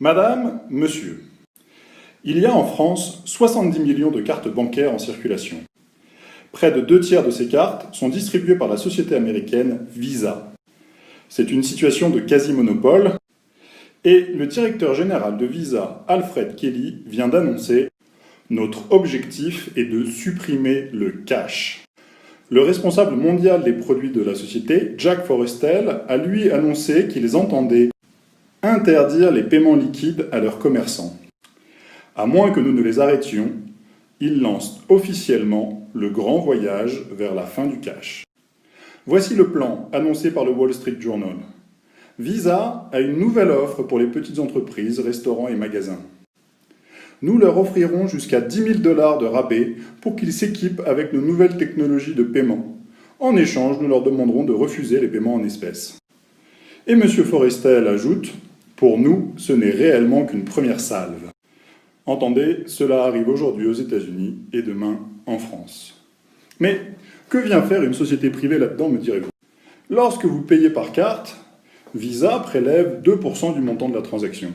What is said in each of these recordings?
Madame, monsieur, il y a en France 70 millions de cartes bancaires en circulation. Près de 2 tiers de ces cartes sont distribuées par la société américaine Visa. C'est une situation de quasi-monopole et le directeur général de Visa, Alfred Kelly, vient d'annoncer « Notre objectif est de supprimer le cash ». Le responsable mondial des produits de la société, Jack Forestell, a lui annoncé qu'ils entendaient interdire les paiements liquides à leurs commerçants. À moins que nous ne les arrêtions, ils lancent officiellement le grand voyage vers la fin du cash. Voici le plan annoncé par le Wall Street Journal. Visa a une nouvelle offre pour les petites entreprises, restaurants et magasins. Nous leur offrirons jusqu'à 10 000 $ de rabais pour qu'ils s'équipent avec nos nouvelles technologies de paiement. En échange, nous leur demanderons de refuser les paiements en espèces. Et M. Forrestel ajoute « Pour nous, ce n'est réellement qu'une première salve ». Entendez, cela arrive aujourd'hui aux États-Unis et demain en France. Mais que vient faire une société privée là-dedans, me direz-vous? Lorsque vous payez par carte, Visa prélève 2% du montant de la transaction.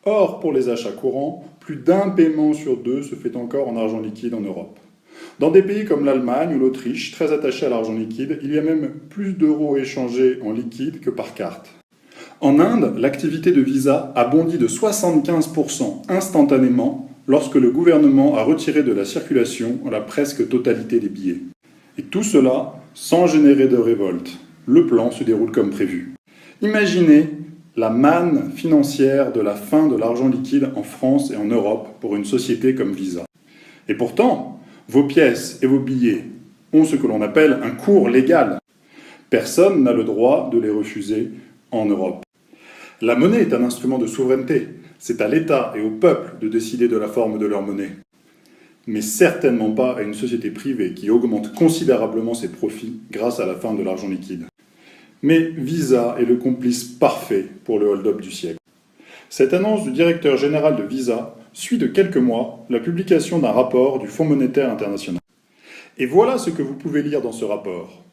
Or, pour les achats courants, plus d'un paiement sur 2 se fait encore en argent liquide en Europe. Dans des pays comme l'Allemagne ou l'Autriche, très attachés à l'argent liquide, il y a même plus d'euros échangés en liquide que par carte. En Inde, l'activité de Visa a bondi de 75% instantanément lorsque le gouvernement a retiré de la circulation la presque totalité des billets. Et tout cela sans générer de révolte. Le plan se déroule comme prévu. Imaginez la manne financière de la fin de l'argent liquide en France et en Europe pour une société comme Visa. Et pourtant, vos pièces et vos billets ont ce que l'on appelle un cours légal. Personne n'a le droit de les refuser en Europe. La monnaie est un instrument de souveraineté. C'est à l'État et au peuple de décider de la forme de leur monnaie. Mais certainement pas à une société privée qui augmente considérablement ses profits grâce à la fin de l'argent liquide. Mais Visa est le complice parfait pour le hold-up du siècle. Cette annonce du directeur général de Visa suit de quelques mois la publication d'un rapport du Fonds monétaire international. Et voilà ce que vous pouvez lire dans ce rapport.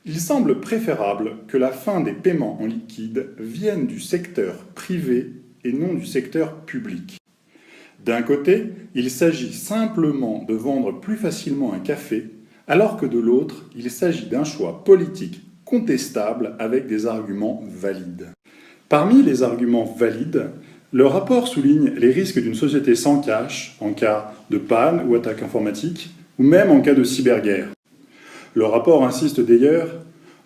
Il semble préférable que la fin des paiements en liquide vienne du secteur privé et non du secteur public. D'un côté, il s'agit simplement de vendre plus facilement un café, alors que de l'autre, il s'agit d'un choix politique contestable avec des arguments valides. Parmi les arguments valides, le rapport souligne les risques d'une société sans cash en cas de panne ou attaque informatique, ou même en cas de cyberguerre. Le rapport insiste d'ailleurs,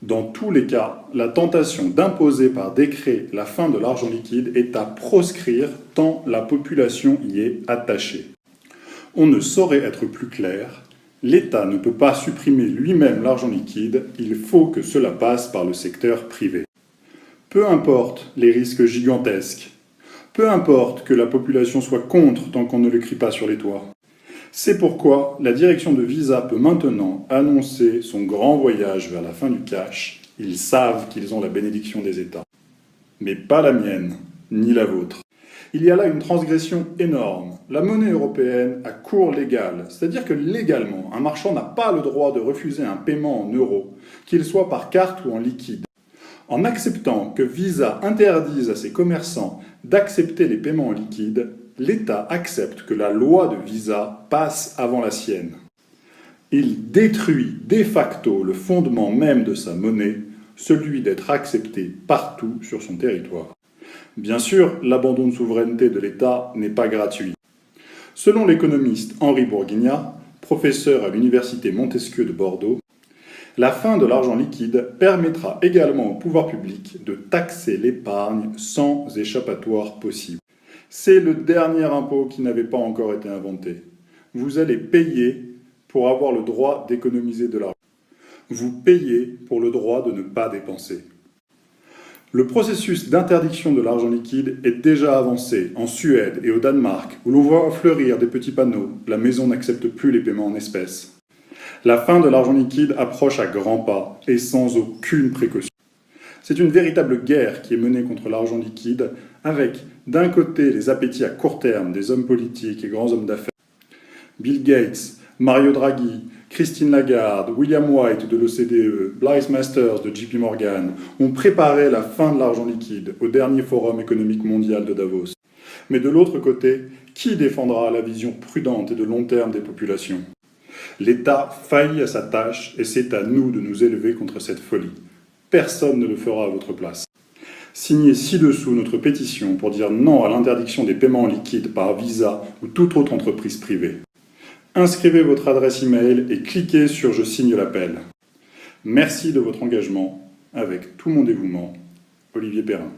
dans tous les cas, la tentation d'imposer par décret la fin de l'argent liquide est à proscrire tant la population y est attachée. On ne saurait être plus clair. L'État ne peut pas supprimer lui-même l'argent liquide, il faut que cela passe par le secteur privé. Peu importe les risques gigantesques, peu importe que la population soit contre tant qu'on ne le crie pas sur les toits. C'est pourquoi la direction de Visa peut maintenant annoncer son grand voyage vers la fin du cash. Ils savent qu'ils ont la bénédiction des États. Mais pas la mienne, ni la vôtre. Il y a là une transgression énorme. La monnaie européenne a cours légal, c'est-à-dire que légalement, un marchand n'a pas le droit de refuser un paiement en euros, qu'il soit par carte ou en liquide. En acceptant que Visa interdise à ses commerçants d'accepter les paiements en liquide, l'État accepte que la loi de Visa passe avant la sienne. Il détruit de facto le fondement même de sa monnaie, celui d'être accepté partout sur son territoire. Bien sûr, l'abandon de souveraineté de l'État n'est pas gratuit. Selon l'économiste Henri Bourguignat, professeur à l'université Montesquieu de Bordeaux, la fin de l'argent liquide permettra également au pouvoir public de taxer l'épargne sans échappatoire possible. C'est le dernier impôt qui n'avait pas encore été inventé. Vous allez payer pour avoir le droit d'économiser de l'argent. Vous payez pour le droit de ne pas dépenser. Le processus d'interdiction de l'argent liquide est déjà avancé en Suède et au Danemark, où l'on voit fleurir des petits panneaux « La maison n'accepte plus les paiements en espèces ». La fin de l'argent liquide approche à grands pas et sans aucune précaution. C'est une véritable guerre qui est menée contre l'argent liquide avec, d'un côté, les appétits à court terme des hommes politiques et grands hommes d'affaires. Bill Gates, Mario Draghi, Christine Lagarde, William White de l'OCDE, Blythe Masters de JP Morgan ont préparé la fin de l'argent liquide au dernier forum économique mondial de Davos. Mais de l'autre côté, qui défendra la vision prudente et de long terme des populations? L'État faillit à sa tâche et c'est à nous de nous élever contre cette folie. Personne ne le fera à votre place. Signez ci-dessous notre pétition pour dire non à l'interdiction des paiements en liquide par Visa ou toute autre entreprise privée. Inscrivez votre adresse email et cliquez sur « Je signe l'appel ». Merci de votre engagement. Avec tout mon dévouement, Olivier Perrin.